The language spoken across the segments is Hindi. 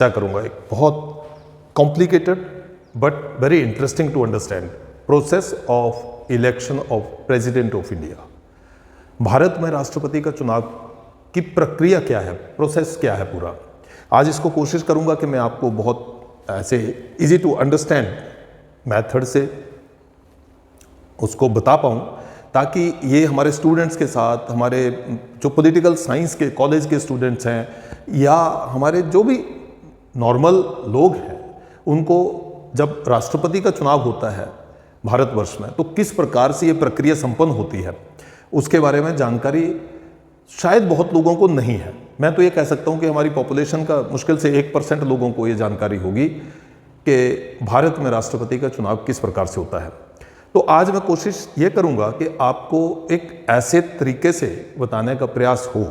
चर्चा करूंगा एक बहुत complicated but very interesting to understand process of election of president of India. Bharat में राष्ट्रपति का चुनाव की प्रक्रिया क्या है, प्रोसेस क्या है पूरा। आज इसको कोशिश करूंगा कि मैं आपको बहुत ऐसे इजी टू अंडरस्टैंड मेथड से उसको बता पाऊं, ताकि ये हमारे स्टूडेंट्स के साथ, हमारे जो पॉलिटिकल साइंस के कॉलेज के स्टूडेंट्स हैं या हमारे जो भी नॉर्मल लोग हैं, उनको जब राष्ट्रपति का चुनाव होता है भारतवर्ष में तो किस प्रकार से ये प्रक्रिया संपन्न होती है उसके बारे में जानकारी शायद बहुत लोगों को नहीं है। मैं तो ये कह सकता हूँ कि हमारी पॉपुलेशन का मुश्किल से 1% लोगों को ये जानकारी होगी कि भारत में राष्ट्रपति का चुनाव किस प्रकार से होता है। तो आज मैं कोशिश ये करूँगा कि आपको एक ऐसे तरीके से बताने का प्रयास हो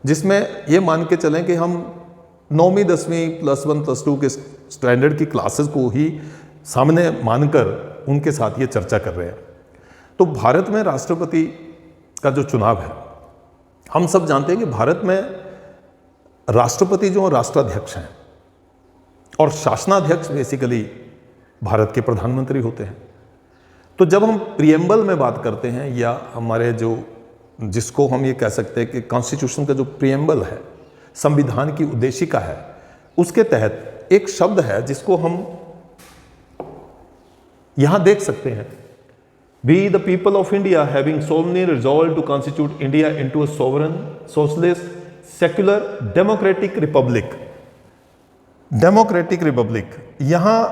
जिसमें ये मान के चलें कि हम 9वीं 10वीं +1 +2 के स्टैंडर्ड की क्लासेस को ही सामने मानकर उनके साथ ये चर्चा कर रहे हैं। तो भारत में राष्ट्रपति का जो चुनाव है, हम सब जानते हैं कि भारत में राष्ट्रपति जो राष्ट्राध्यक्ष हैं और शासनाध्यक्ष बेसिकली भारत के प्रधानमंत्री होते हैं। तो जब हम प्रिएम्बल में बात करते हैं या हमारे जो जिसको हम ये कह सकते हैं कि कॉन्स्टिट्यूशन का जो प्रिएम्बल है, संविधान की उद्देशिका है, उसके तहत एक शब्द है जिसको हम यहां देख सकते हैं, We the people of India having solemnly resolved to constitute India into a sovereign, socialist, secular, democratic republic. Democratic republic, यहां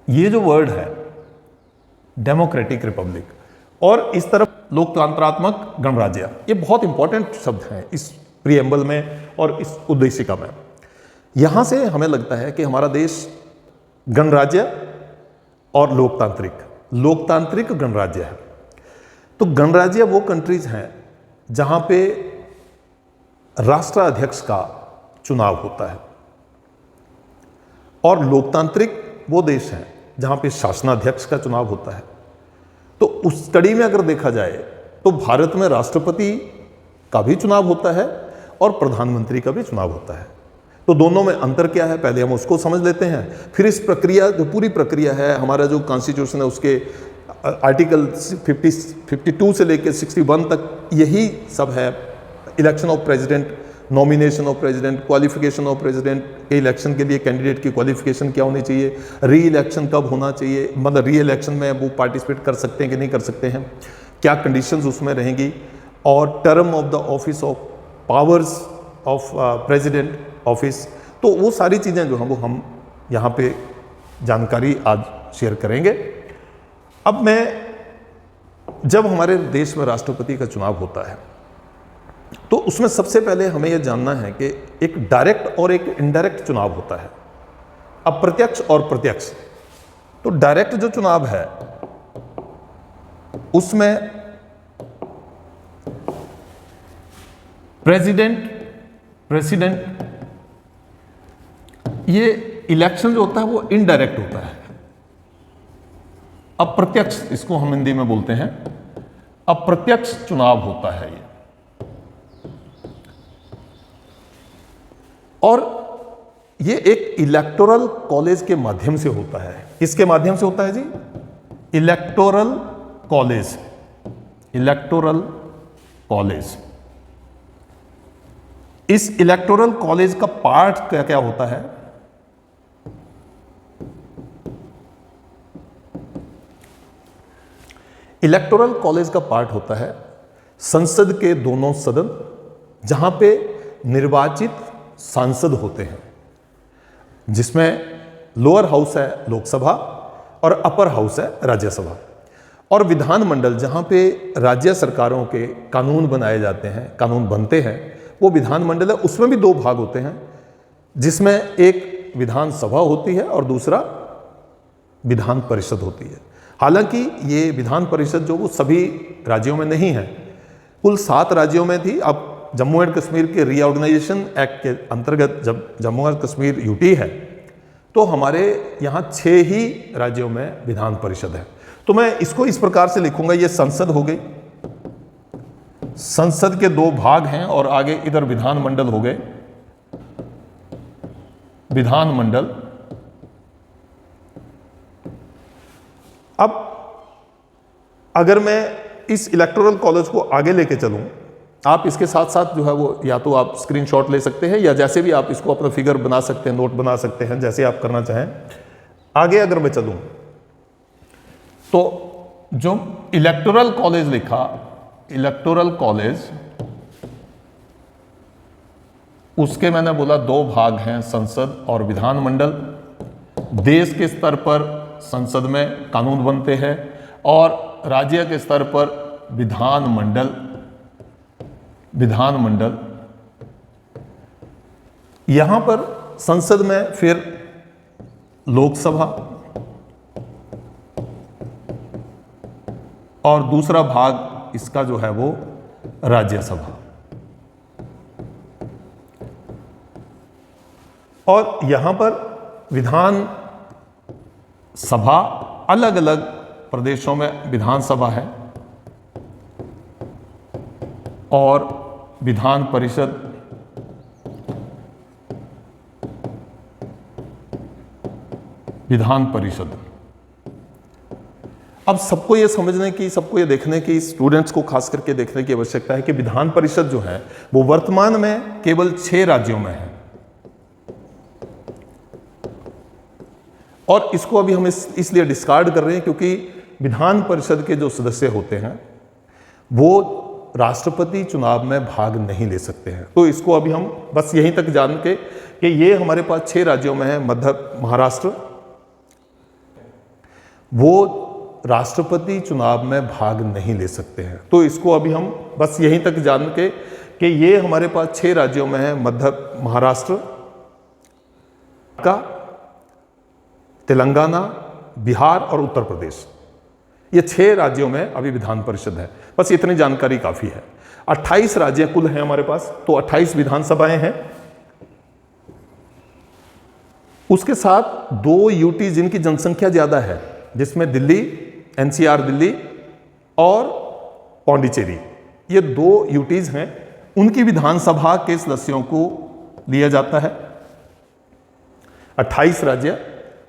ये जो वर्ड है डेमोक्रेटिक रिपब्लिक और इस तरफ लोकतंत्रात्मक गणराज्य, ये बहुत इंपॉर्टेंट शब्द हैं इस प्रिएम्बल में और इस उद्देशिका में। यहां से हमें लगता है कि हमारा देश गणराज्य और लोकतांत्रिक गणराज्य है। तो गणराज्य वो कंट्रीज हैं जहां पे राष्ट्राध्यक्ष का चुनाव होता है और लोकतांत्रिक वो देश हैं जहां पे शासनाध्यक्ष का चुनाव होता है। तो उस कड़ी में अगर देखा जाए तो भारत में राष्ट्रपति का भी चुनाव होता है और प्रधानमंत्री का भी चुनाव होता है। तो दोनों में अंतर क्या है, पहले हम उसको समझ लेते हैं, फिर इस प्रक्रिया जो पूरी प्रक्रिया है, हमारा जो कॉन्स्टिट्यूशन है उसके आर्टिकल 52 से लेकर 61 तक यही सब है। Election of president, nomination of president, qualification of president के इलेक्शन के लिए कैंडिडेट की क्वालिफिकेशन क्या होनी चाहिए, री इलेक्शन कब होना चाहिए, मतलब री इलेक्शन में वो पार्टिसिपेट कर सकते हैं कि नहीं कर सकते हैं, क्या कंडीशंस उसमें रहेंगी, और term of the office of powers of president office. तो वो सारी चीज़ें जो हैं वो हम यहाँ पे जानकारी आज शेयर करेंगे। अब जब हमारे देश में राष्ट्रपति का चुनाव होता है तो उसमें सबसे पहले हमें यह जानना है कि एक डायरेक्ट और एक इनडायरेक्ट चुनाव होता है, अप्रत्यक्ष और प्रत्यक्ष। तो डायरेक्ट जो चुनाव है उसमें प्रेसिडेंट ये इलेक्शन जो होता है वो इनडायरेक्ट होता है। अप्रत्यक्ष इसको हम हिंदी में बोलते हैं, अप्रत्यक्ष चुनाव होता है ये। और ये एक इलेक्टोरल कॉलेज के माध्यम से होता है। किसके माध्यम से होता है जी? Electoral college. इस इलेक्टोरल कॉलेज का पार्ट क्या क्या होता है? इलेक्टोरल कॉलेज का पार्ट होता है संसद के दोनों सदन, जहां पे निर्वाचित सांसद होते हैं, जिसमें लोअर हाउस है लोकसभा और अपर हाउस है राज्यसभा, और विधानमंडल जहां पे राज्य सरकारों के कानून बनाए जाते हैं, कानून बनते हैं, वो विधानमंडल है। उसमें भी दो भाग होते हैं, जिसमें एक विधानसभा होती है और दूसरा विधान परिषद होती है। हालांकि ये विधान परिषद जो वो सभी राज्यों में नहीं है, कुल 7 राज्यों में थी। अब जम्मू एंड कश्मीर के रीऑर्गेनाइजेशन एक्ट के अंतर्गत जब जम्मू एंड कश्मीर यूटी है तो हमारे यहाँ 6 ही राज्यों में विधान परिषद है। तो मैं इसको इस प्रकार से लिखूंगा, ये संसद हो गई, संसद के 2 भाग हैं और आगे इधर विधानमंडल हो गए। विधानमंडल। अब अगर मैं इस इलेक्टोरल कॉलेज को आगे लेके चलूं, आप इसके साथ साथ जो है वो या तो आप स्क्रीनशॉट ले सकते हैं या जैसे भी आप इसको अपना फिगर बना सकते हैं, नोट बना सकते हैं, जैसे आप करना चाहें। आगे अगर मैं चलूं तो जो इलेक्टोरल कॉलेज लिखा, इलेक्टोरल कॉलेज, उसके मैंने बोला दो भाग हैं, संसद और विधानमंडल। देश के स्तर पर संसद में कानून बनते हैं और राज्य के स्तर पर विधानमंडल। विधानमंडल यहां पर संसद में फिर लोकसभा और दूसरा भाग इसका जो है वो राज्यसभा। और यहां पर विधान सभा, अलग अलग प्रदेशों में विधानसभा है और विधान परिषद, विधान परिषद। अब सबको ये समझने की, सबको ये देखने की, स्टूडेंट्स को खास करके देखने की आवश्यकता है कि विधान परिषद जो है वो वर्तमान में केवल 6 राज्यों में है और इसको अभी हम इसलिए डिस्कार्ड कर रहे हैं क्योंकि विधान परिषद के जो सदस्य होते हैं वो राष्ट्रपति चुनाव में भाग नहीं ले सकते हैं। तो इसको अभी हम बस यहीं तक जान के कि ये हमारे पास 6 राज्यों में है, महाराष्ट्र, वो राष्ट्रपति चुनाव में भाग नहीं ले सकते हैं। तो इसको अभी हम बस यहीं तक जान के कि ये हमारे पास 6 राज्यों में है, महाराष्ट्र का, तेलंगाना, बिहार और उत्तर प्रदेश। ये 6 राज्यों में अभी विधान परिषद है। बस इतनी जानकारी काफी है। 28 राज्य कुल हैं हमारे पास, तो 28 विधानसभाएं हैं। उसके साथ 2 यूटी जिनकी जनसंख्या ज्यादा है, जिसमें दिल्ली, एनसीआर दिल्ली और पौंडीचेरी, ये 2 यूटीज हैं। उनकी विधानसभा के सदस्यों को लिया जाता है। 28 राज्य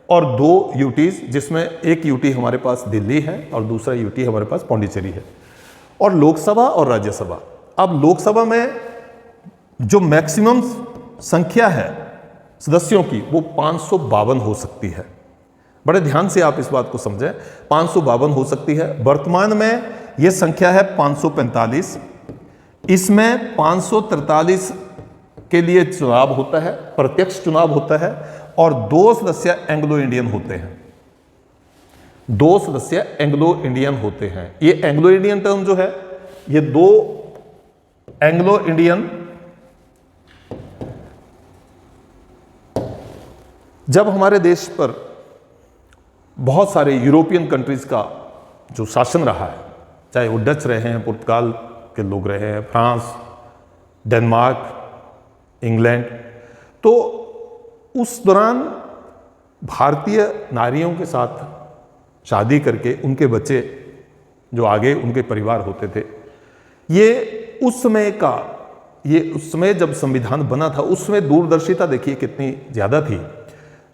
और 2 यूटीज, जिसमें एक यूटी हमारे पास दिल्ली है और दूसरा यूटी हमारे पास पौंडीचेरी है। और लोकसभा और राज्यसभा, अब लोकसभा में जो मैक्सिमम संख्या है सदस्यों की वो 552 हो सकती है। बड़े ध्यान से आप इस बात को समझें, 552 हो सकती है। वर्तमान में यह संख्या है 545। इसमें 543 के लिए चुनाव होता है, प्रत्यक्ष चुनाव होता है और 2 सदस्य एंग्लो इंडियन होते हैं। 2 सदस्य एंग्लो इंडियन होते हैं। ये एंग्लो इंडियन टर्म जो है, ये 2 एंग्लो इंडियन, जब हमारे देश पर बहुत सारे यूरोपियन कंट्रीज का जो शासन रहा है, चाहे वो डच रहे हैं, पुर्तगाल के लोग रहे हैं, फ्रांस, डेनमार्क, इंग्लैंड, तो उस दौरान भारतीय नारियों के साथ शादी करके उनके बच्चे जो आगे उनके परिवार होते थे, ये उस समय जब संविधान बना था उसमें दूरदर्शिता देखिए कितनी ज़्यादा थी,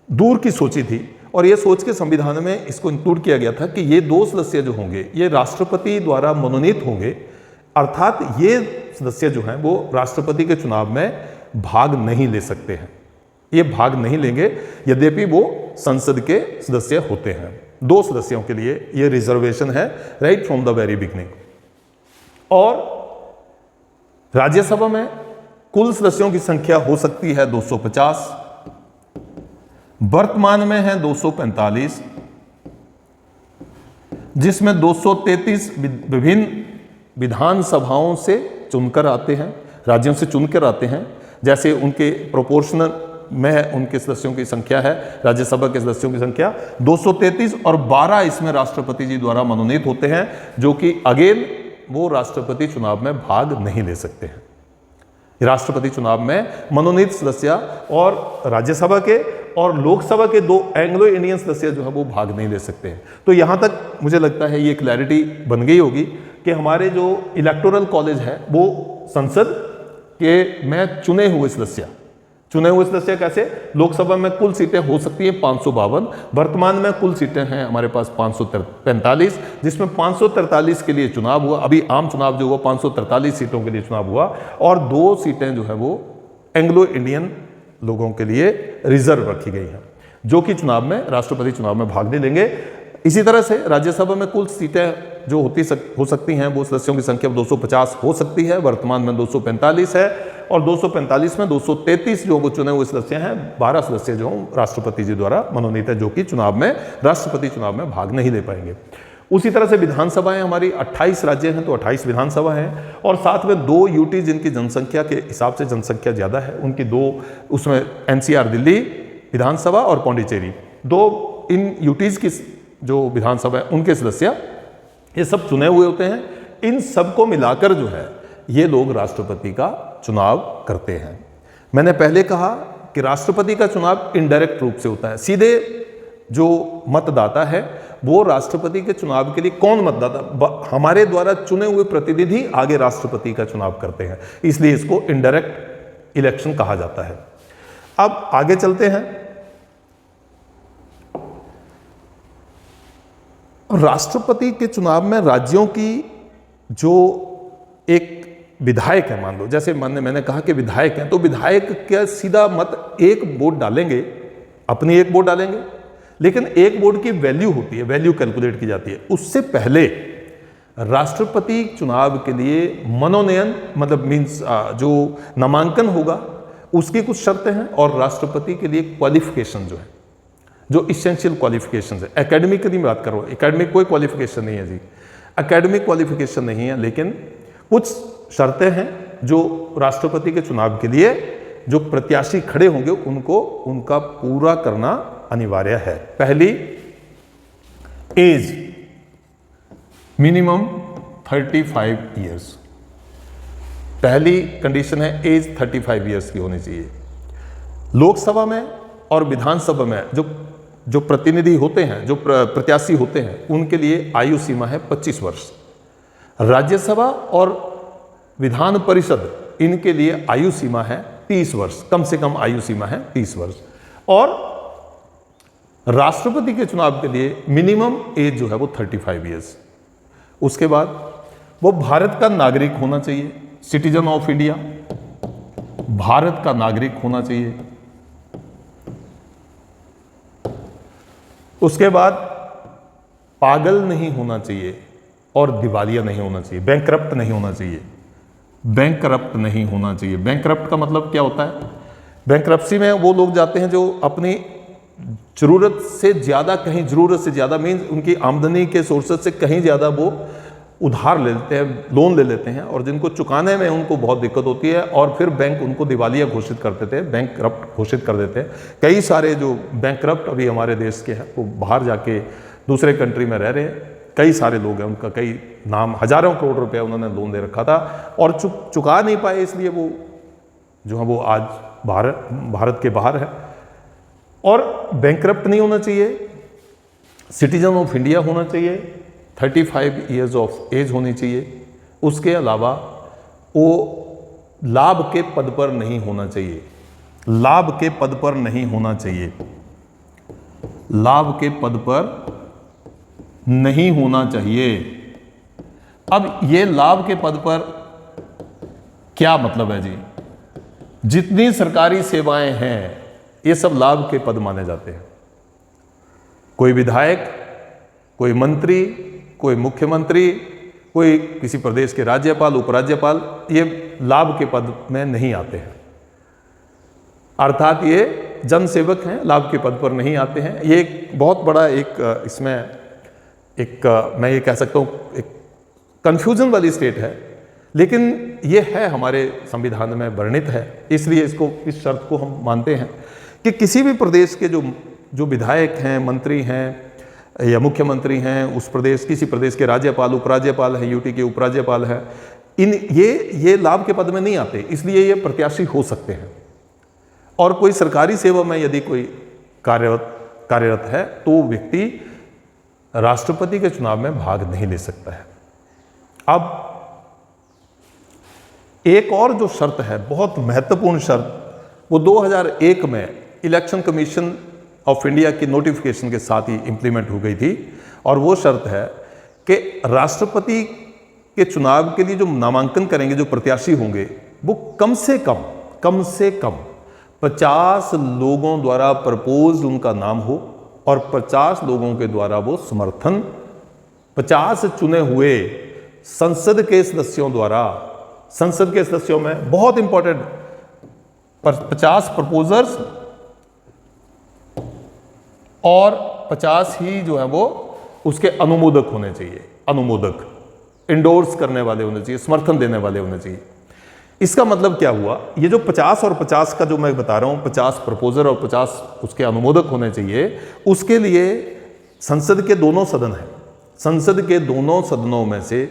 दूर की सोची थी। और ये सोच के संविधान में इसको इंक्लूड किया गया था कि ये 2 सदस्य जो होंगे ये राष्ट्रपति द्वारा मनोनीत होंगे, अर्थात ये सदस्य जो हैं वो राष्ट्रपति के चुनाव में भाग नहीं ले सकते हैं। ये भाग नहीं लेंगे यद्यपि वो संसद के सदस्य होते हैं। 2 सदस्यों के लिए ये रिजर्वेशन है right from the very beginning. और राज्यसभा में कुल सदस्यों की संख्या हो सकती है 250, वर्तमान में है 245, जिसमें 233 विभिन्न विधानसभाओं से चुनकर आते हैं, राज्यों से चुनकर आते हैं। जैसे उनके प्रोपोर्शनल में उनके सदस्यों की संख्या है, राज्यसभा के सदस्यों की संख्या 233 और 12 इसमें राष्ट्रपति जी द्वारा मनोनीत होते हैं, जो कि अगेन वो राष्ट्रपति चुनाव में भाग नहीं ले सकते हैं। राष्ट्रपति चुनाव में मनोनीत सदस्य और राज्यसभा के और लोकसभा के 2 एंग्लो इंडियन सदस्य जो है वो भाग नहीं ले सकते हैं। तो यहां तक मुझे लगता है ये क्लैरिटी बन गई होगी कि हमारे जो इलेक्टोरल कॉलेज है वो संसद के में चुने हुए सदस्य चुने हुए सदस्य कैसे? लोकसभा में कुल सीटें हो सकती हैं 552, वर्तमान में कुल सीटें हैं हमारे पास 543, जिसमें 543 के लिए चुनाव हुआ। अभी आम चुनाव जो हुआ 543 सीटों के लिए चुनाव हुआ, और 2 सीटें जो है वो एंग्लो इंडियन लोगों के लिए रिजर्व रखी गई हैं, जो कि चुनाव में, राष्ट्रपति चुनाव में भाग नहीं लेंगे। इसी तरह से राज्यसभा में कुल सीटें जो हो सकती हैं वो सदस्यों की संख्या 250 हो सकती है, वर्तमान में 245 है, और 245 में 233 जो वो चुने हुए सदस्य हैं, 12 सदस्य जो राष्ट्रपति जी द्वारा मनोनीत है, जो कि चुनाव में, राष्ट्रपति चुनाव में भाग नहीं ले पाएंगे। उसी तरह से विधानसभाएं हमारी 28 राज्य हैं तो 28 विधानसभा हैं, और साथ में 2 यूटी जिनकी जनसंख्या के हिसाब से जनसंख्या ज़्यादा है, उनकी 2, उसमें एनसीआर दिल्ली विधानसभा और पौंडीचेरी, 2 इन यूटीज की जो विधानसभा है उनके सदस्य ये सब चुने हुए होते हैं। इन सबको मिलाकर जो है ये लोग राष्ट्रपति का चुनाव करते हैं। मैंने पहले कहा कि राष्ट्रपति का चुनाव इनडायरेक्ट रूप से होता है, सीधे जो मतदाता है वो राष्ट्रपति के चुनाव के लिए, कौन मतदाता, हमारे द्वारा चुने हुए प्रतिनिधि आगे राष्ट्रपति का चुनाव करते हैं, इसलिए इसको इनडायरेक्ट इलेक्शन कहा जाता है। अब आगे चलते हैं। राष्ट्रपति के चुनाव में राज्यों की जो एक विधायक है, मान लो जैसे मैंने कहा कि विधायक हैं, तो विधायक क्या सीधा मत एक वोट डालेंगे, अपनी एक वोट डालेंगे, लेकिन एक वोट की वैल्यू होती है, वैल्यू कैलकुलेट की जाती है। उससे पहले राष्ट्रपति चुनाव के लिए मनोनयन, मतलब मीन्स जो नामांकन होगा उसकी कुछ शर्तें हैं, और राष्ट्रपति के लिए क्वालिफिकेशन जो है, जो इसेंशियल क्वालिफिकेशन है, एकेडमिक की बात कर रहा हूँ, एकेडमिक कोई क्वालिफिकेशन नहीं है जी, एकेडमिक क्वालिफिकेशन नहीं है, लेकिन कुछ शर्तें हैं जो राष्ट्रपति के चुनाव के लिए जो प्रत्याशी खड़े होंगे उनको, उनका पूरा करना अनिवार्य है। पहली, एज मिनिमम 35 ईयर्स, पहली कंडीशन है एज 35 ईयर्स की होनी चाहिए। लोकसभा में और विधानसभा में जो प्रतिनिधि होते हैं, जो प्रत्याशी होते हैं, उनके लिए आयु सीमा है 25 वर्ष। राज्यसभा और विधान परिषद, इनके लिए आयु सीमा है 30 वर्ष, कम से कम आयु सीमा है 30 वर्ष। और राष्ट्रपति के चुनाव के लिए मिनिमम एज जो है वो 35 ईयर्स। उसके बाद वो भारत का नागरिक होना चाहिए, सिटीजन ऑफ इंडिया, भारत का नागरिक होना चाहिए। उसके बाद पागल नहीं होना चाहिए और दिवालिया नहीं होना चाहिए, बैंकरप्ट नहीं होना चाहिए, बैंकरप्ट नहीं होना चाहिए। बैंकरप्ट का मतलब क्या होता है? बैंकरप्सी में वो लोग जाते हैं जो अपनी जरूरत से ज़्यादा, कहीं ज़रूरत से ज़्यादा मीन्स उनकी आमदनी के सोर्सेज से कहीं ज़्यादा वो उधार ले लेते हैं, लोन ले लेते हैं, और जिनको चुकाने में उनको बहुत दिक्कत होती है, और फिर बैंक उनको दिवालिया घोषित कर देते हैं, बैंकरप्ट घोषित कर देते हैं। कई सारे जो बैंकरप्ट अभी हमारे देश के हैं वो बाहर जाके दूसरे कंट्री में रह रहे हैं, कई सारे लोग हैं, उनका कई नाम, हजारों करोड़ रुपया उन्होंने लोन दे रखा था और चुका नहीं पाए, इसलिए वो जो है वो आज भारत के बाहर है। और बैंकरप्ट नहीं होना चाहिए, सिटीजन ऑफ इंडिया होना चाहिए, 35 ईयर्स ऑफ एज होनी चाहिए। उसके अलावा वो लाभ के पद पर नहीं होना चाहिए, लाभ के पद पर नहीं होना चाहिए, लाभ के पद पर नहीं होना चाहिए। अब ये लाभ के पद पर क्या मतलब है जी? जितनी सरकारी सेवाएं हैं ये सब लाभ के पद माने जाते हैं। कोई विधायक, कोई मंत्री, कोई मुख्यमंत्री, कोई किसी प्रदेश के राज्यपाल, उपराज्यपाल, ये लाभ के पद में नहीं आते हैं, अर्थात ये जनसेवक हैं, लाभ के पद पर नहीं आते हैं। ये एक बहुत बड़ा एक इसमें एक मैं ये कह सकता हूँ एक कंफ्यूजन वाली स्टेट है, लेकिन ये है हमारे संविधान में वर्णित है, इसलिए इसको, इस शर्त को हम मानते हैं कि किसी भी प्रदेश के जो विधायक हैं, मंत्री हैं या मुख्यमंत्री हैं, उस प्रदेश, किसी प्रदेश के राज्यपाल, उपराज्यपाल हैं, यूटी के उपराज्यपाल हैं, ये लाभ के पद में नहीं आते, इसलिए ये प्रत्याशी हो सकते हैं। और कोई सरकारी सेवा में यदि कोई कार्यरत है तो वो व्यक्ति राष्ट्रपति के चुनाव में भाग नहीं ले सकता है। अब एक और जो शर्त है, बहुत महत्वपूर्ण शर्त वो 2001 में इलेक्शन कमीशन ऑफ इंडिया की नोटिफिकेशन के साथ ही इंप्लीमेंट हो गई थी। और वो शर्त है कि राष्ट्रपति के चुनाव के लिए जो नामांकन करेंगे, जो प्रत्याशी होंगे, वो कम से कम 50 लोगों द्वारा प्रपोज उनका नाम हो और 50 लोगों के द्वारा वो समर्थन, 50 चुने हुए संसद के सदस्यों द्वारा, संसद के सदस्यों में बहुत इंपॉर्टेंट 50 प्रपोजर्स और 50 ही जो है वो उसके अनुमोदक होने चाहिए। अनुमोदक इंडोर्स करने वाले होने चाहिए, समर्थन देने वाले होने चाहिए। इसका मतलब क्या हुआ, ये जो 50 और 50 का जो मैं बता रहा हूं, 50 प्रपोजर और 50 उसके अनुमोदक होने चाहिए, उसके लिए संसद के दोनों सदन हैं। संसद के दोनों सदनों में से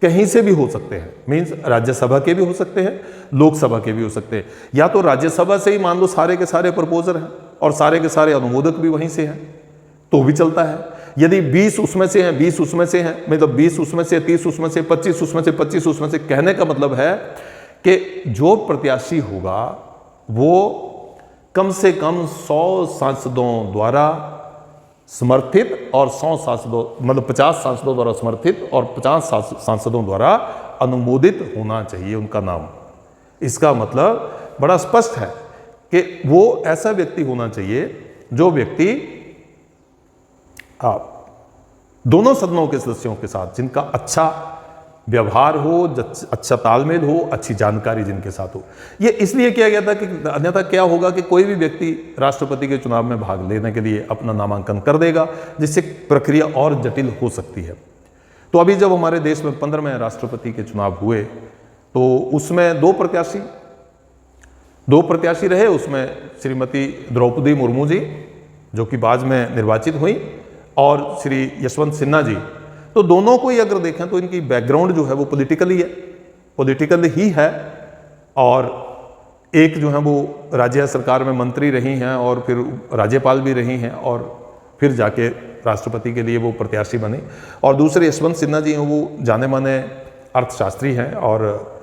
कहीं से भी हो सकते हैं, मीन्स राज्यसभा के भी हो सकते हैं, लोकसभा के भी हो सकते हैं। या तो राज्यसभा से ही मान लो सारे के सारे प्रपोजर हैं और सारे के सारे अनुमोदक भी वहीं से हैं, तो भी चलता है। यदि 20 उसमें से हैं, 20 उसमें से हैं, मतलब 20 उसमें से, 30 उसमें से, 25 उसमें से, 25 उसमें से, कहने का मतलब है कि जो प्रत्याशी होगा वो कम से कम 100 सांसदों द्वारा समर्थित और 100 सांसदों, मतलब 50 सांसदों द्वारा समर्थित और 50 सांसदों द्वारा अनुमोदित होना चाहिए उनका नाम। इसका मतलब बड़ा स्पष्ट है कि वो ऐसा व्यक्ति होना चाहिए जो व्यक्ति दोनों सदनों के सदस्यों के साथ जिनका अच्छा व्यवहार हो, अच्छा तालमेल हो, अच्छी जानकारी जिनके साथ हो। ये इसलिए किया गया था कि अन्यथा क्या होगा कि कोई भी व्यक्ति राष्ट्रपति के चुनाव में भाग लेने के लिए अपना नामांकन कर देगा, जिससे प्रक्रिया और जटिल हो सकती है। तो अभी जब हमारे देश में 15वें राष्ट्रपति के चुनाव हुए तो उसमें दो प्रत्याशी रहे। उसमें श्रीमती द्रौपदी मुर्मू जी जो कि बाद में निर्वाचित हुई और श्री यशवंत सिन्हा जी। तो दोनों को ही अगर देखें तो इनकी बैकग्राउंड जो है वो पॉलिटिकल ही है। और एक जो है वो राज्य सरकार में मंत्री रही हैं और फिर राज्यपाल भी रही हैं और फिर जाके राष्ट्रपति के लिए वो प्रत्याशी बनी। और दूसरे यशवंत सिन्हा जी हैं, वो जाने माने अर्थशास्त्री हैं और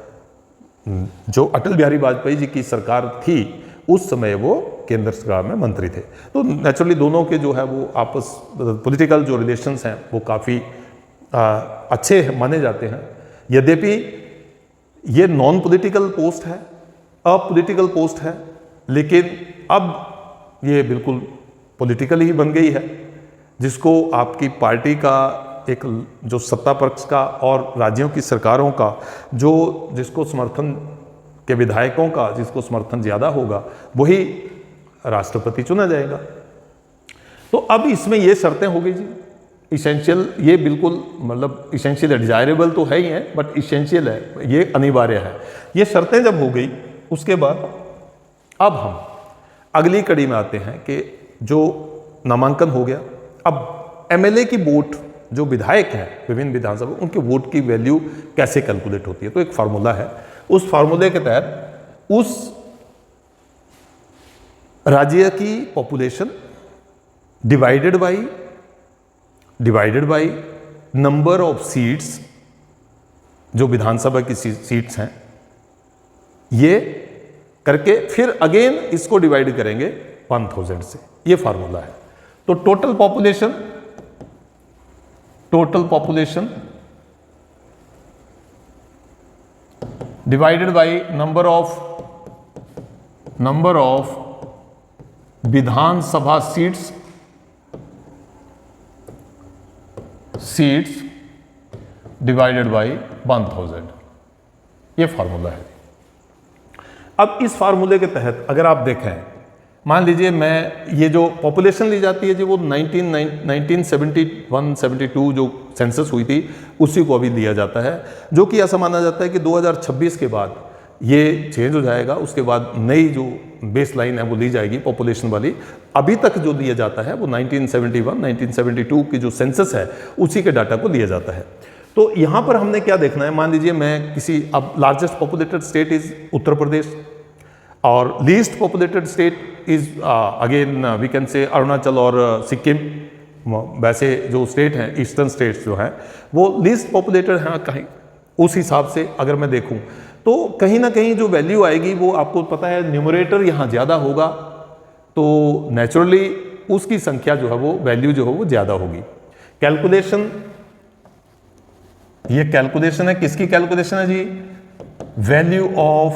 जो अटल बिहारी वाजपेयी जी की सरकार थी उस समय वो केंद्र सरकार में मंत्री थे। तो नेचुरली दोनों के जो है वो आपस पॉलिटिकल जो रिलेशंस हैं वो काफ़ी अच्छे माने जाते हैं। यद्यपि ये नॉन पॉलिटिकल पोस्ट है, अपॉलिटिकल पोस्ट है, लेकिन अब ये बिल्कुल पॉलिटिकल ही बन गई है, जिसको आपकी पार्टी का एक जो सत्ता पक्ष का और राज्यों की सरकारों का जिसको समर्थन के विधायकों का जिसको समर्थन ज़्यादा होगा वही राष्ट्रपति चुना जाएगा। तो अब इसमें ये शर्तें हो गई जी, इसेंशियल, ये बिल्कुल मतलब इसेंशियल है, डिजायरेबल तो है ही है बट इसेंशियल है, ये अनिवार्य है। ये शर्तें जब हो गई उसके बाद अब हम अगली कड़ी में आते हैं कि जो नामांकन हो गया, अब एमएलए की वोट, जो विधायक हैं विभिन्न विधानसभा, उनके वोट की वैल्यू कैसे कैलकुलेट होती है। तो एक फार्मूला है, उस फार्मूले के तहत उस राज्य की population divided by number of seats, जो विधानसभा की सीट्स हैं, ये करके फिर अगेन इसको डिवाइड करेंगे 1000 से। ये फार्मूला है। तो total population divided by number of Vidhan Sabha seats divided by 1000, ये फार्मूला है। अब इस फार्मूले के तहत अगर आप देखें, मान लीजिए मैं ये जो पॉपुलेशन ली जाती है जी वो 1971-72 जो सेंसस हुई थी उसी को अभी लिया जाता है, जो कि ऐसा माना जाता है कि 2026 के बाद ये चेंज हो जाएगा। उसके बाद नई जो बेस लाइन है वो ली जाएगी पॉपुलेशन वाली। अभी तक जो लिया जाता है वो 1971-1972 की जो सेंसस है उसी के डाटा को लिया जाता है। तो यहाँ पर हमने क्या देखना है, मान लीजिए मैं किसी, अब largest populated state is Uttar Pradesh और least populated state is again we can say Arunachal और सिक्किम। वैसे जो स्टेट हैं ईस्टर्न स्टेट्स जो हैं वो लीस्ट पॉपुलेटेड हैं कहीं, उस हिसाब से अगर मैं देखूं तो कहीं ना कहीं जो वैल्यू आएगी वो आपको पता है न्यूमरेटर यहाँ ज़्यादा होगा, तो नेचुरली उसकी संख्या जो है वो वैल्यू जो है वो ज़्यादा होगी। कैलकुलेशन, ये कैलकुलेशन है, किसकी कैलकुलेशन है जी? Value of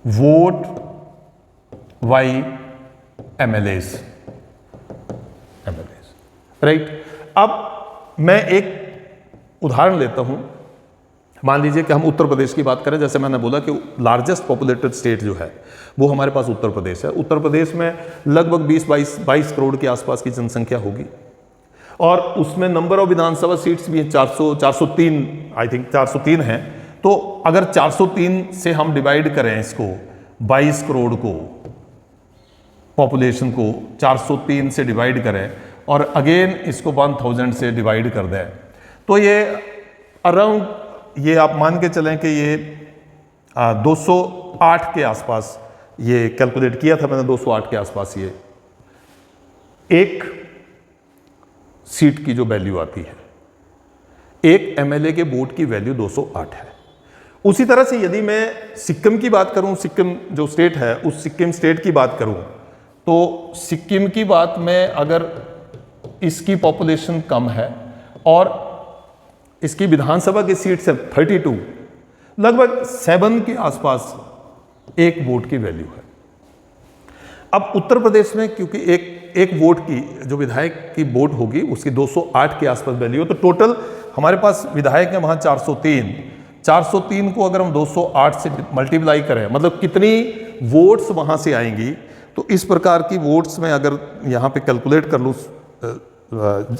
vote by MLAs, right. अब मैं एक उदाहरण लेता हूं। मान लीजिए कि हम उत्तर प्रदेश की बात करें, जैसे मैंने बोला कि लार्जेस्ट पॉपुलेटेड स्टेट जो है वो हमारे पास उत्तर प्रदेश है। उत्तर प्रदेश में लगभग 20-22 करोड़ के आसपास की जनसंख्या होगी और उसमें नंबर ऑफ विधानसभा सीट्स भी 403, आई थिंक 403 हैं। तो अगर 403 से हम डिवाइड करें इसको, 22 करोड़ को, पॉपुलेशन को 403 से डिवाइड करें और अगेन इसको 1000 से डिवाइड कर दें, तो ये अराउंड, ये आप मान के चलें कि ये 208 के आसपास, ये कैलकुलेट किया था मैंने, 208 के आसपास ये एक सीट की जो वैल्यू आती है, एक एमएलए के वोट की वैल्यू 208 है। उसी तरह से यदि मैं सिक्किम की बात करूं, सिक्किम जो स्टेट है उस सिक्किम स्टेट की बात करूं, तो सिक्किम की बात में अगर इसकी पॉपुलेशन कम है और इसकी विधानसभा की सीट्स है 32, लगभग 7 के आसपास एक वोट की वैल्यू है। अब उत्तर प्रदेश में क्योंकि एक वोट की जो विधायक की वोट होगी उसकी 208 के आसपास वैल्यू है, तो टोटल हमारे पास विधायक है वहां 403 को अगर हम 208 से मल्टीप्लाई करें, मतलब कितनी वोट्स वहां से आएंगी, तो इस प्रकार की वोट्स में अगर यहाँ पे कैलकुलेट कर लूँ,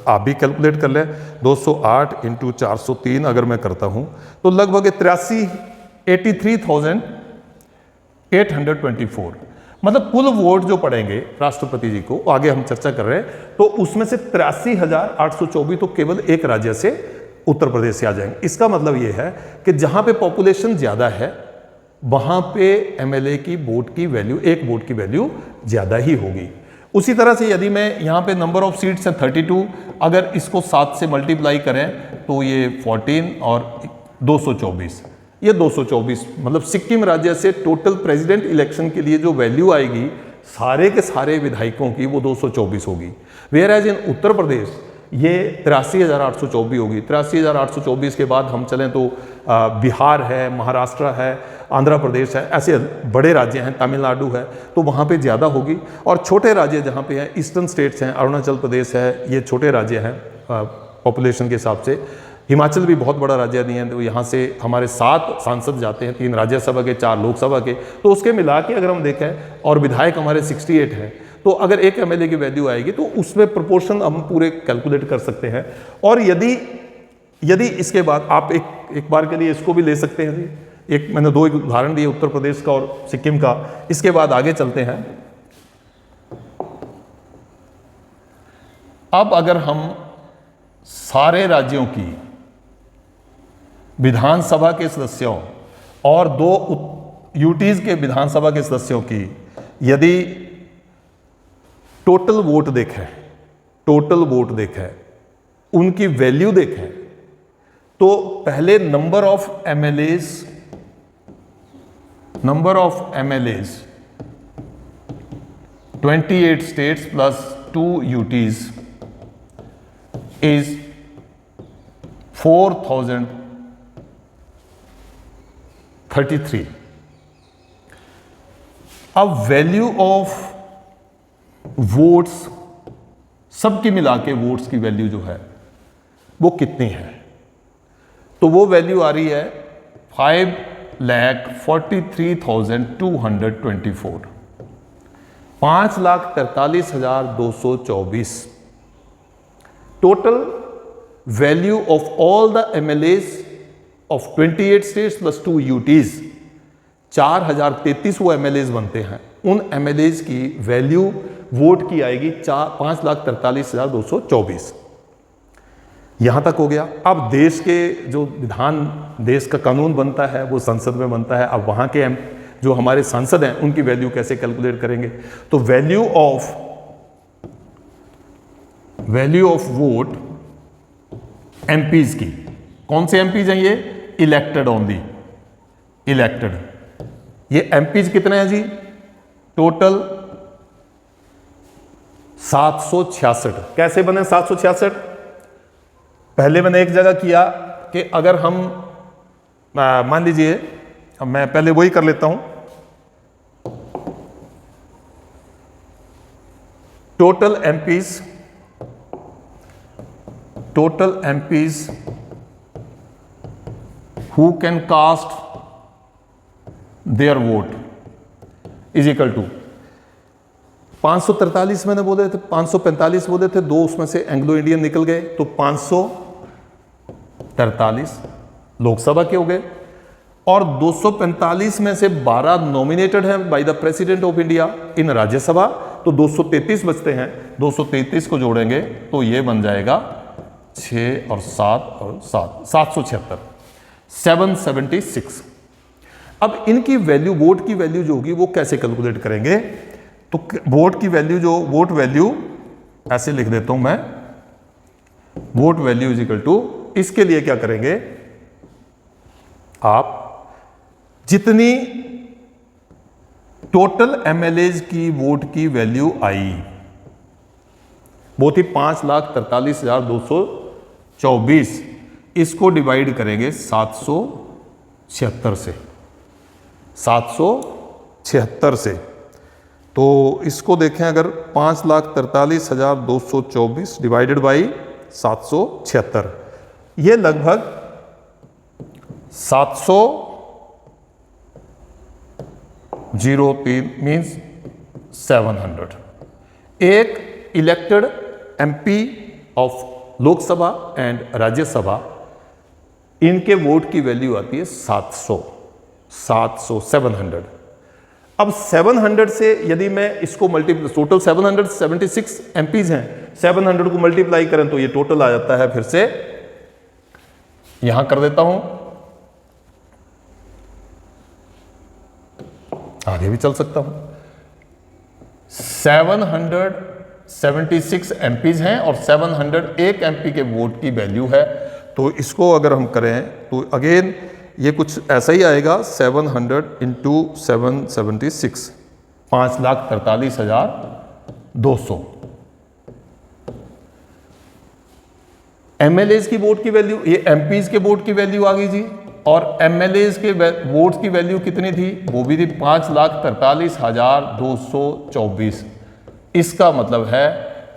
आप भी कैलकुलेट कर लें, 208 इंटू 403 अगर मैं करता हूँ तो लगभग 83,824, मतलब कुल वोट जो पड़ेंगे राष्ट्रपति जी को, आगे हम चर्चा कर रहे हैं, तो उसमें से 83,824 तो केवल एक राज्य से, उत्तर प्रदेश से आ जाएंगे। इसका मतलब ये है कि जहां पे पॉपुलेशन ज्यादा है वहां पे एमएलए की वोट की वैल्यू, एक वोट की वैल्यू ज्यादा ही होगी। उसी तरह से यदि मैं यहाँ पे नंबर ऑफ सीट्स है 32, अगर इसको 7 से मल्टीप्लाई करें तो ये 14 और 224, ये 224, मतलब सिक्किम राज्य से टोटल प्रेसिडेंट इलेक्शन के लिए जो वैल्यू आएगी सारे के सारे विधायकों की वो 224 होगी। Where as in Uttar Pradesh ये 83,824 होगी। 83,824 के बाद हम चलें तो बिहार है, महाराष्ट्र है, आंध्र प्रदेश है, ऐसे बड़े राज्य हैं, तमिलनाडु है, तो वहाँ पे ज़्यादा होगी। और छोटे राज्य जहाँ पे हैं, ईस्टर्न स्टेट्स हैं, अरुणाचल प्रदेश है, ये छोटे राज्य हैं पॉपुलेशन के हिसाब से। हिमाचल भी बहुत बड़ा राज्य नहीं है, तो यहाँ से हमारे 7 सांसद जाते हैं, 3 राज्यसभा के, 4 लोकसभा के, तो उसके मिला के अगर हम देखें और विधायक हमारे 68 हैं, तो अगर एक एमएलए की वैल्यू आएगी तो उसमें प्रोपोर्शन हम पूरे कैलकुलेट कर सकते हैं। और यदि इसके बाद आप एक बार के लिए इसको भी ले सकते हैं, एक मैंने 2 उदाहरण दिए उत्तर प्रदेश का और सिक्किम का, इसके बाद आगे चलते हैं। अब अगर हम सारे राज्यों की विधानसभा के सदस्यों और 2 यूटीज के विधानसभा के सदस्यों की यदि टोटल वोट देखें, उनकी वैल्यू देखें, तो पहले number of MLAs 28 states plus 2 UTs is 4033। अब वैल्यू ऑफ वोट्स, सबकी मिला के वोट्स की वैल्यू जो है वो कितनी है, तो वो वैल्यू आ रही है 5,43,224, 5,43,224। Total value of all the MLAs of 28 states plus 2 UTs, 4,033 वो एमएलएज बनते हैं। उन एमएलएज की वैल्यू वोट की आएगी 5,43,224। यहां तक हो गया। अब देश के जो देश का कानून बनता है वो संसद में बनता है। अब वहां के जो हमारे सांसद हैं उनकी वैल्यू कैसे कैलकुलेट करेंगे, तो वैल्यू ऑफ वोट एमपीज की, कौन से एमपीज हैं ये? Elected only, elected. ये एमपीज कितने हैं जी? टोटल 766। कैसे बने 766? पहले मैंने एक जगह किया कि अगर हम मान लीजिए, अब मैं पहले वही कर लेता हूं, total MPs who can cast their vote is equal to 543 मैंने बोले थे, 545 बोले थे, दो उसमें से एंग्लो इंडियन निकल गए, तो 543 लोकसभा के हो गए, और 245 में से 12 नॉमिनेटेड हैं by the president of India in Rajya Sabha, तो 233 बचते हैं। 233 को जोड़ेंगे तो ये बन जाएगा 6 और 7 और 7, 776, 776। अब इनकी वैल्यू, वोट की वैल्यू जो होगी वो कैसे कैलकुलेट करेंगे? तो वोट की वैल्यू, जो वोट वैल्यू ऐसे लिख देता हूं मैं, vote value is equal to, इसके लिए क्या करेंगे आप, जितनी टोटल एमएलएज की वोट की वैल्यू आई वो थी 5,43,224, इसको डिवाइड करेंगे 776 से, 776 से। तो इसको देखें, अगर 5,43,224 डिवाइडेड बाई 776, ये लगभग 703 मीन्स 700। एक elected MP of Lok Sabha and Rajya Sabha, इनके वोट की वैल्यू आती है 700, 700। अब 700 से यदि मैं इसको मल्टीप्लाई, टोटल 776 एमपीज हैं, 700 को मल्टीप्लाई करें तो ये टोटल आ जाता है, फिर से यहां कर देता हूं, आगे भी चल सकता हूं। 776 एमपीज हैं और 701 एमपी के वोट की वैल्यू है, तो इसको अगर हम करें तो अगेन ये कुछ ऐसा ही आएगा, 700 इंटू 776, 5,43,200। एमएलएज की वोट की वैल्यू, ये एमपीज के वोट की वैल्यू आ गई जी, और एमएलएज के वोट की वैल्यू कितनी थी? वो भी थी 5,43,224। इसका मतलब है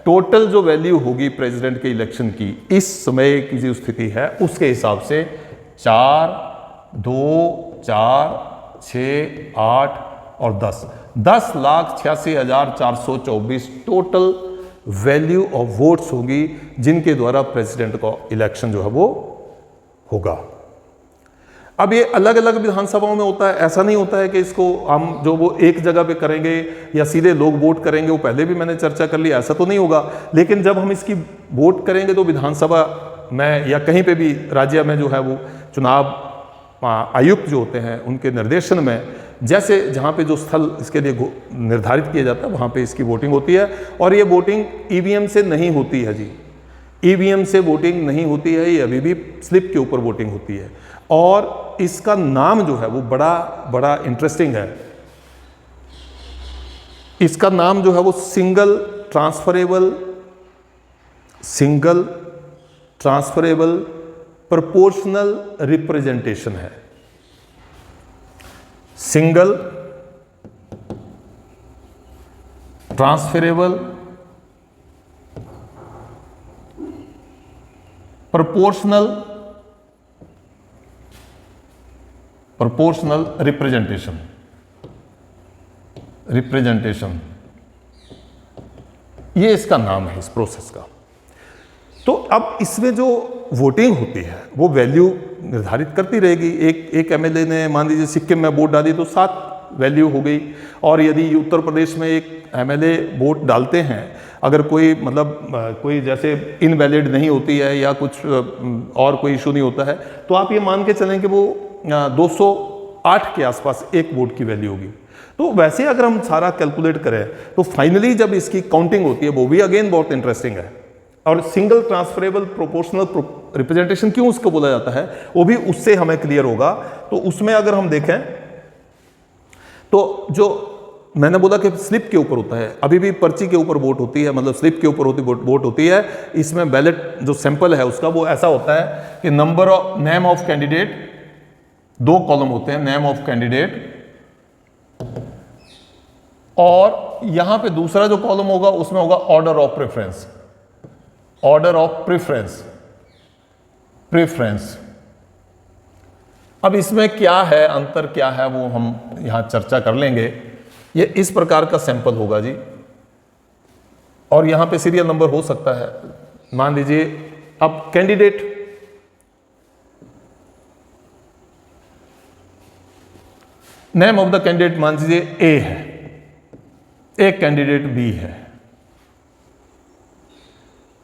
टोटल जो वैल्यू होगी प्रेसिडेंट के इलेक्शन की, इस समय की जो स्थिति है उसके हिसाब से 4, 2, 4, 6, 8 और 10,86,424 टोटल वैल्यू ऑफ वोट्स होगी, जिनके द्वारा प्रेसिडेंट का इलेक्शन जो है वो होगा। अब ये अलग अलग विधानसभाओं में होता है, ऐसा नहीं होता है कि इसको हम जो वो एक जगह पे करेंगे या सीधे लोग वोट करेंगे, वो पहले भी मैंने चर्चा कर ली, ऐसा तो नहीं होगा। लेकिन जब हम इसकी वोट करेंगे तो विधानसभा में या कहीं पे भी राज्य में जो है वो चुनाव आयुक्त जो होते हैं उनके निर्देशन में, जैसे जहाँ पे जो स्थल इसके लिए निर्धारित किया जाता है वहाँ पे इसकी वोटिंग होती है। और ये वोटिंग ईवीएम से नहीं होती है जी, ईवीएम से वोटिंग नहीं होती है, ये अभी भी स्लिप के ऊपर वोटिंग होती है। और इसका नाम जो है वो बड़ा इंटरेस्टिंग है। इसका नाम जो है वो सिंगल ट्रांसफरेबल प्रोपोर्शनल रिप्रेजेंटेशन है। सिंगल ट्रांसफरेबल प्रोपोर्शनल रिप्रेजेंटेशन, ये इसका नाम है इस प्रोसेस का। तो अब इसमें जो वोटिंग होती है वो वैल्यू निर्धारित करती रहेगी। एक एमएलए ने मान लीजिए सिक्किम में वोट डाली तो 7 वैल्यू हो गई, और यदि उत्तर प्रदेश में एक एमएलए वोट डालते हैं, अगर कोई कोई जैसे इनवैलिड नहीं होती है या कुछ और कोई इशू नहीं होता है, तो आप ये मान के चलें कि वो 208 के आसपास एक वोट की वैल्यू होगी। तो वैसे अगर हम सारा कैलकुलेट करें तो फाइनली जब इसकी काउंटिंग होती है वो भी अगेन बहुत इंटरेस्टिंग है। और सिंगल ट्रांसफरेबल प्रोपोर्शनल रिप्रेजेंटेशन क्यों उसको बोला जाता है वो भी उससे हमें क्लियर होगा। तो उसमें अगर हम देखें तो जो मैंने बोला कि स्लिप के ऊपर होता है, अभी भी पर्ची के ऊपर वोट होती है, मतलब स्लिप के ऊपर वोट होती है। इसमें बैलेट जो सैंपल है उसका वो ऐसा होता है कि नेम ऑफ कैंडिडेट, 2 कॉलम होते हैं, नेम ऑफ कैंडिडेट, और यहां पे दूसरा जो कॉलम होगा उसमें होगा order of preference, order of preference. अब इसमें क्या है, अंतर क्या है, वो हम यहां चर्चा कर लेंगे। ये इस प्रकार का सैंपल होगा जी, और यहां पे सीरियल नंबर हो सकता है। मान लीजिए अब candidate name of the candidate मान लीजिए ए है, एक कैंडिडेट बी है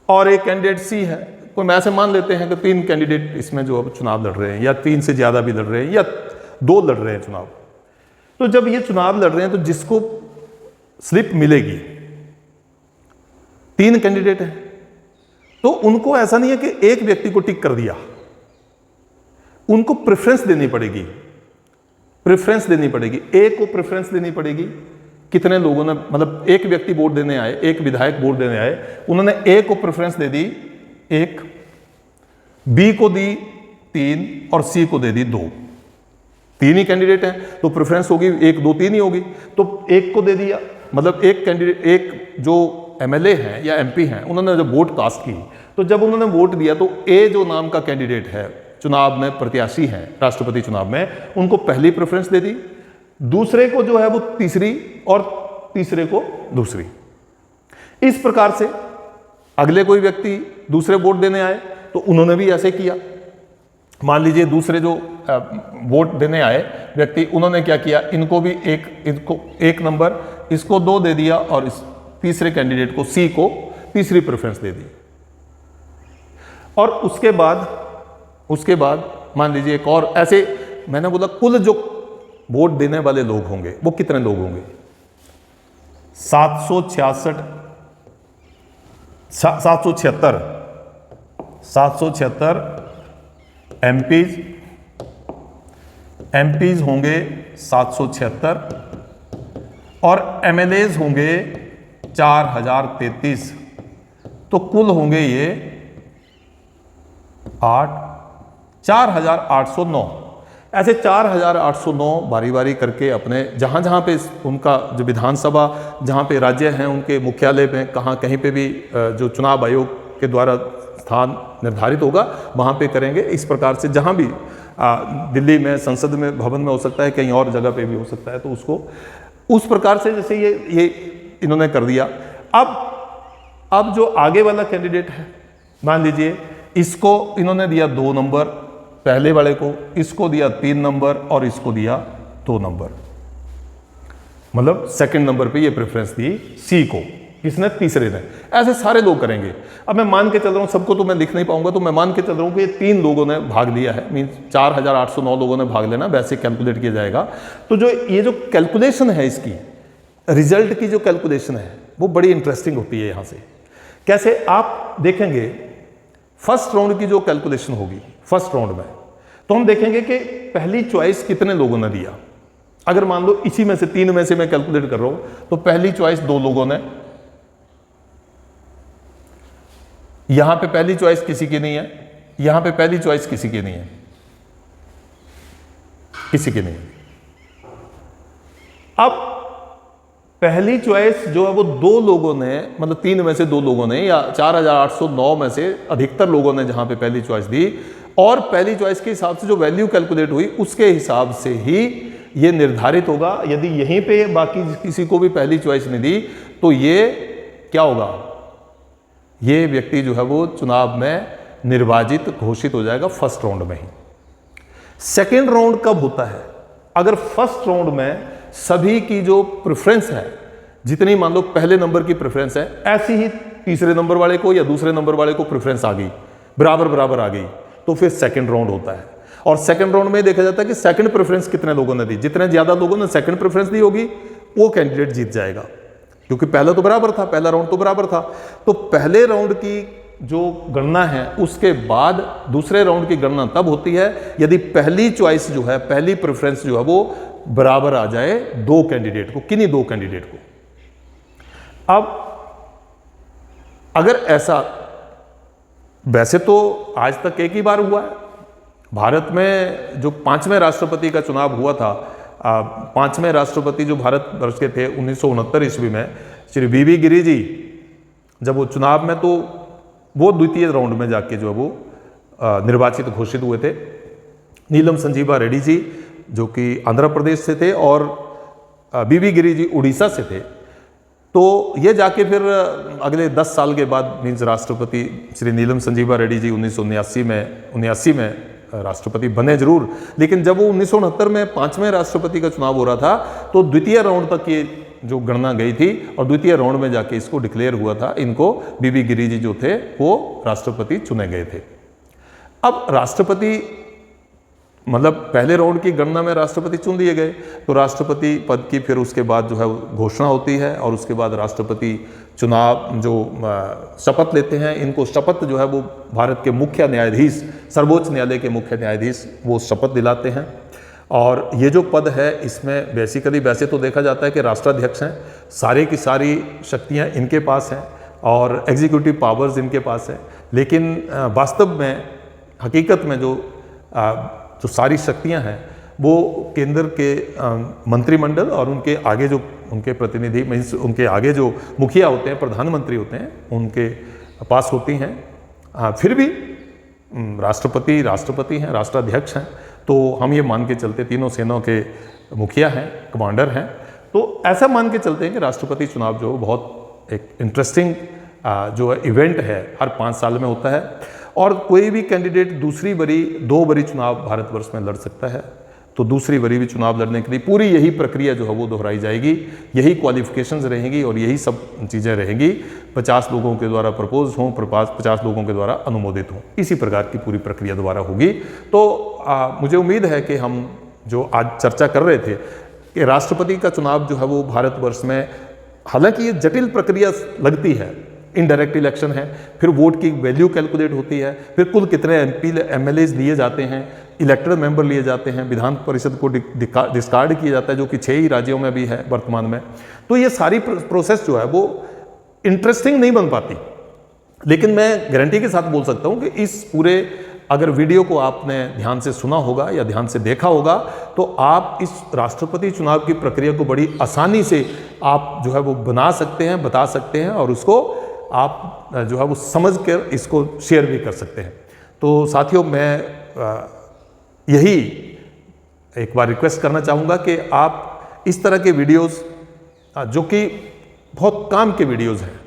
और एक कैंडिडेट सी है। कोई ऐसे मान लेते हैं कि 3 कैंडिडेट इसमें जो अब चुनाव लड़ रहे हैं, या 3 से ज्यादा भी लड़ रहे हैं, या 2 लड़ रहे हैं चुनाव। तो जब ये चुनाव लड़ रहे हैं तो जिसको स्लिप मिलेगी, 3 कैंडिडेट हैं, तो उनको ऐसा नहीं है कि एक व्यक्ति को टिक कर दिया, उनको प्रेफरेंस देनी पड़ेगी, प्रेफरेंस देनी पड़ेगी, एक को प्रेफरेंस देनी पड़ेगी। कितने लोगों ने, मतलब एक व्यक्ति वोट देने आए, एक विधायक वोट देने आए, उन्होंने ए को प्रेफरेंस दे दी 1, बी को दी 3 और सी को दे दी 2। 3 ही कैंडिडेट हैं तो प्रेफरेंस होगी 1, 2, 3 ही होगी। तो एक को दे दिया, मतलब एक कैंडिडेट, एक जो एमएलए हैं या एमपी हैं, उन्होंने जब वोट कास्ट की, तो जब उन्होंने वोट दिया तो ए जो नाम का कैंडिडेट है, चुनाव में प्रत्याशी हैं राष्ट्रपति चुनाव में, उनको पहली प्रेफरेंस दे दी, दूसरे को जो है वो तीसरी, और तीसरे को दूसरी। इस प्रकार से अगले कोई व्यक्ति दूसरे वोट देने आए तो उन्होंने भी ऐसे किया। मान लीजिए दूसरे जो वोट देने आए व्यक्ति, उन्होंने क्या किया, इनको भी इनको 1 नंबर, इसको 2 दे दिया, और इस तीसरे कैंडिडेट को, सी को, तीसरी प्रेफरेंस दे दी। और उसके बाद मान लीजिए एक और ऐसे, मैंने बोला कुल जो वोट देने वाले लोग होंगे वो कितने लोग होंगे, 776 एमपीज होंगे 776, और एमएलएज होंगे 4033। तो कुल होंगे ये 4809। ऐसे 4809 बारी बारी करके अपने जहाँ जहाँ पे उनका जो विधानसभा, जहाँ पे राज्य हैं उनके मुख्यालय में, कहीं पे भी जो चुनाव आयोग के द्वारा स्थान निर्धारित होगा वहाँ पे करेंगे। इस प्रकार से जहाँ भी दिल्ली में संसद में भवन में हो सकता है, कहीं और जगह पे भी हो सकता है, तो उसको उस प्रकार से जैसे ये इन्होंने कर दिया। अब जो आगे वाला कैंडिडेट है, मान लीजिए इसको इन्होंने दिया 2 नंबर, पहले वाले को, इसको दिया 3 नंबर और इसको दिया 2 नंबर, मतलब सेकंड नंबर पे ये प्रेफरेंस दी सी को, किसने, तीसरे ने। ऐसे सारे लोग करेंगे। अब मैं मान के चल रहा हूं, सबको तो मैं लिख नहीं पाऊंगा, तो मैं मान के चल रहा हूं कि ये 3 लोगों ने भाग लिया है, मीन 4809 लोगों ने भाग लेना, वैसे कैलकुलेट किया जाएगा। तो ये जो कैलकुलेशन है इसकी, रिजल्ट की जो कैलकुलेशन है वो बड़ी इंटरेस्टिंग होती है। यहां से कैसे आप देखेंगे, फर्स्ट राउंड की जो कैलकुलेशन होगी फर्स्ट राउंड में, तो हम देखेंगे कि पहली चॉइस कितने लोगों ने दिया। अगर मान लो इसी में से 3 में से मैं कैलकुलेट कर रहा हूं, तो पहली चॉइस 2 लोगों ने, यहां पे पहली चॉइस किसी की नहीं है, यहां पे पहली चॉइस किसी की नहीं है, किसी की नहीं है। अब पहली चॉइस जो है वो 2 लोगों ने, मतलब 3 में से 2 लोगों ने, या 4809 में से अधिकतर लोगों ने जहां पे पहली चॉइस दी, और पहली चॉइस के हिसाब से जो वैल्यू कैलकुलेट हुई उसके हिसाब से ही ये निर्धारित होगा। यदि यहीं पे बाकी किसी को भी पहली चॉइस नहीं दी तो ये क्या होगा, ये व्यक्ति जो है वो चुनाव में निर्वाचित घोषित हो जाएगा फर्स्ट राउंड में ही। सेकेंड राउंड कब होता है, अगर फर्स्ट राउंड में सभी की जो प्रेफरेंस है, जितनी मान लो पहले नंबर की प्रेफरेंस है, ऐसी ही तीसरे नंबर वाले को या दूसरे नंबर वाले को प्रेफरेंस आ गई, बराबर आ गई, तो फिर सेकंड राउंड होता है। और सेकंड राउंड में देखा जाता है कि सेकंड प्रेफरेंस कितने लोगों ने दी, जितने ज्यादा लोगों ने सेकंड प्रेफरेंस दी होगी वो कैंडिडेट जीत जाएगा, क्योंकि पहला तो बराबर था, पहला राउंड तो बराबर था। तो पहले राउंड की जो गणना है उसके बाद दूसरे राउंड की गणना तब होती है यदि पहली चॉइस जो है, पहली प्रेफरेंस जो है वो बराबर आ जाए दो कैंडिडेट को, किन्हीं दो कैंडिडेट को। अब अगर ऐसा, वैसे तो आज तक एक ही बार हुआ है भारत में, जो 5वें राष्ट्रपति का चुनाव हुआ था, 5वें राष्ट्रपति जो भारत वर्ष के थे 1969 ईस्वी में, श्री वी गिरि जी जब वो चुनाव में, तो वो द्वितीय राउंड में जाके जो है वो निर्वाचित घोषित हुए थे। नीलम संजीवा रेड्डी जी जो कि आंध्र प्रदेश से थे और वी गिरि जी उड़ीसा से थे। तो ये जाके फिर अगले 10 साल के बाद मीन्स राष्ट्रपति श्री नीलम संजीवा रेड्डी जी 1979 में राष्ट्रपति बने जरूर, लेकिन जब वो 1969 में 5वें राष्ट्रपति का चुनाव हो रहा था तो द्वितीय राउंड तक ये जो गणना गई थी और द्वितीय राउंड में जाके इसको डिक्लेयर हुआ था, इनको वी गिरि जी जो थे वो राष्ट्रपति चुने गए थे। अब राष्ट्रपति मतलब पहले राउंड की गणना में राष्ट्रपति चुन लिए गए, तो राष्ट्रपति पद की फिर उसके बाद जो है घोषणा होती है और उसके बाद राष्ट्रपति चुनाव जो शपथ लेते हैं, इनको शपथ जो है वो भारत के मुख्य न्यायाधीश, सर्वोच्च न्यायालय के मुख्य न्यायाधीश वो शपथ दिलाते हैं। और ये जो पद है इसमें बेसिकली वैसे तो देखा जाता है कि राष्ट्राध्यक्ष हैं, सारे की सारी शक्तियाँ इनके पास हैं और एग्जीक्यूटिव पावर्स इनके पास है, लेकिन वास्तव में हकीकत में जो सारी शक्तियां हैं वो केंद्र के मंत्रिमंडल और उनके आगे जो उनके प्रतिनिधि मीन्स उनके आगे जो मुखिया होते हैं, प्रधानमंत्री होते हैं, उनके पास होती हैं। फिर भी राष्ट्रपति हैं, राष्ट्राध्यक्ष हैं, तो हम ये मान के चलते तीनों सेनाओं के मुखिया हैं, कमांडर हैं, तो ऐसा मान के चलते हैं कि राष्ट्रपति चुनाव जो बहुत एक इंटरेस्टिंग जो इवेंट है, हर 5 साल में होता है और कोई भी कैंडिडेट दूसरी बारी 2 बारी चुनाव भारतवर्ष में लड़ सकता है। तो दूसरी बारी भी चुनाव लड़ने के लिए पूरी यही प्रक्रिया जो है वो दोहराई जाएगी, यही क्वालिफिकेशंस रहेंगी और यही सब चीज़ें रहेंगी। 50 लोगों के द्वारा प्रपोज हों, 50 लोगों के द्वारा अनुमोदित हों, इसी प्रकार की पूरी प्रक्रिया दोबारा होगी। तो मुझे उम्मीद है कि हम जो आज चर्चा कर रहे थे कि राष्ट्रपति का चुनाव जो है वो भारतवर्ष में, हालांकि ये जटिल प्रक्रिया लगती है, इनडायरेक्ट इलेक्शन है, फिर वोट की वैल्यू कैलकुलेट होती है, फिर कुल कितने MLAs लिए जाते हैं, इलेक्टेड मेंबर लिए जाते हैं, विधान परिषद को डिस्कार्ड किया जाता है जो कि 6 ही राज्यों में भी है वर्तमान में। तो ये सारी प्रोसेस जो है वो इंटरेस्टिंग नहीं बन पाती, लेकिन मैं गारंटी के साथ बोल सकता हूँ कि इस पूरे अगर वीडियो को आपने ध्यान से सुना होगा या ध्यान से देखा होगा तो आप इस राष्ट्रपति चुनाव की प्रक्रिया को बड़ी आसानी से आप जो है वो बना सकते हैं, बता सकते हैं और उसको आप जो है वो समझ कर इसको शेयर भी कर सकते हैं। तो साथियों, मैं यही एक बार रिक्वेस्ट करना चाहूँगा कि आप इस तरह के वीडियोस जो कि बहुत काम के वीडियोस हैं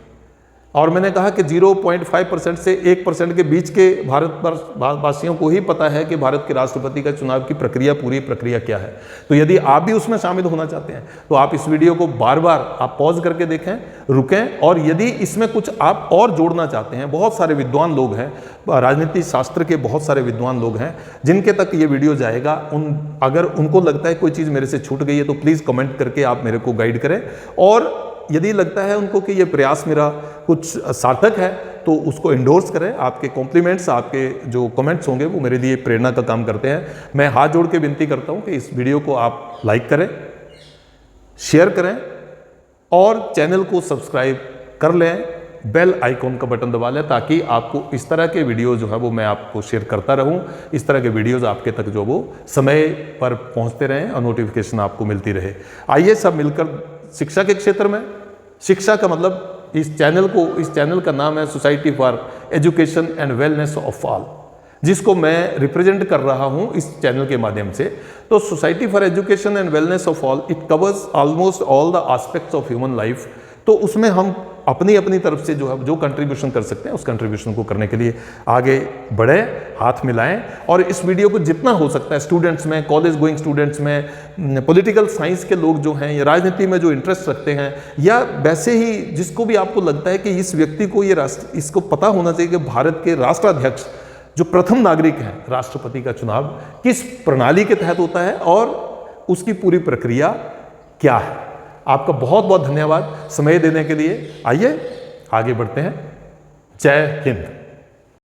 और मैंने कहा कि 0.5% से 1% के बीच के भारतवासियों को ही पता है कि भारत के राष्ट्रपति का चुनाव की प्रक्रिया, पूरी प्रक्रिया क्या है। तो यदि आप भी उसमें शामिल होना चाहते हैं तो आप इस वीडियो को बार बार आप पॉज करके देखें, रुकें, और यदि इसमें कुछ आप और जोड़ना चाहते हैं, बहुत सारे विद्वान लोग हैं, राजनीति शास्त्र के बहुत सारे विद्वान लोग हैं जिनके तक ये वीडियो जाएगा, अगर उनको लगता है कोई चीज़ मेरे से छूट गई है तो प्लीज़ कमेंट करके आप मेरे को गाइड करें। और यदि लगता है उनको कि ये प्रयास मेरा कुछ सार्थक है तो उसको इंडोर्स करें। आपके कॉम्प्लीमेंट्स, आपके जो कमेंट्स होंगे वो मेरे लिए प्रेरणा का काम करते हैं। मैं हाथ जोड़ के विनती करता हूं कि इस वीडियो को आप लाइक करें, शेयर करें और चैनल को सब्सक्राइब कर लें, बेल आइकॉन का बटन दबा लें ताकि आपको इस तरह के वीडियो जो है वो मैं आपको शेयर करता रहूं। इस तरह के वीडियोस आपके तक जो वो समय पर पहुंचते रहें और नोटिफिकेशन आपको मिलती रहे। आइए सब मिलकर शिक्षा के क्षेत्र में, शिक्षा का मतलब इस चैनल का नाम है society for education and wellness of all, जिसको मैं रिप्रेजेंट कर रहा हूं इस चैनल के माध्यम से। तो society for education and wellness of all, it covers almost all the aspects of human life. तो उसमें हम अपनी तरफ से जो है जो कंट्रीब्यूशन कर सकते हैं उस कंट्रीब्यूशन को करने के लिए आगे बढ़े, हाथ मिलाएं और इस वीडियो को जितना हो सकता है स्टूडेंट्स में, कॉलेज गोइंग स्टूडेंट्स में, पॉलिटिकल साइंस के लोग जो हैं या राजनीति में जो इंटरेस्ट रखते हैं या वैसे ही जिसको भी आपको लगता है कि इस व्यक्ति को इसको पता होना चाहिए कि भारत के राष्ट्राध्यक्ष जो प्रथम नागरिक हैं, राष्ट्रपति का चुनाव किस प्रणाली के तहत होता है और उसकी पूरी प्रक्रिया क्या है। आपका बहुत बहुत धन्यवाद समय देने के लिए। आइए आगे बढ़ते हैं। जय हिंद।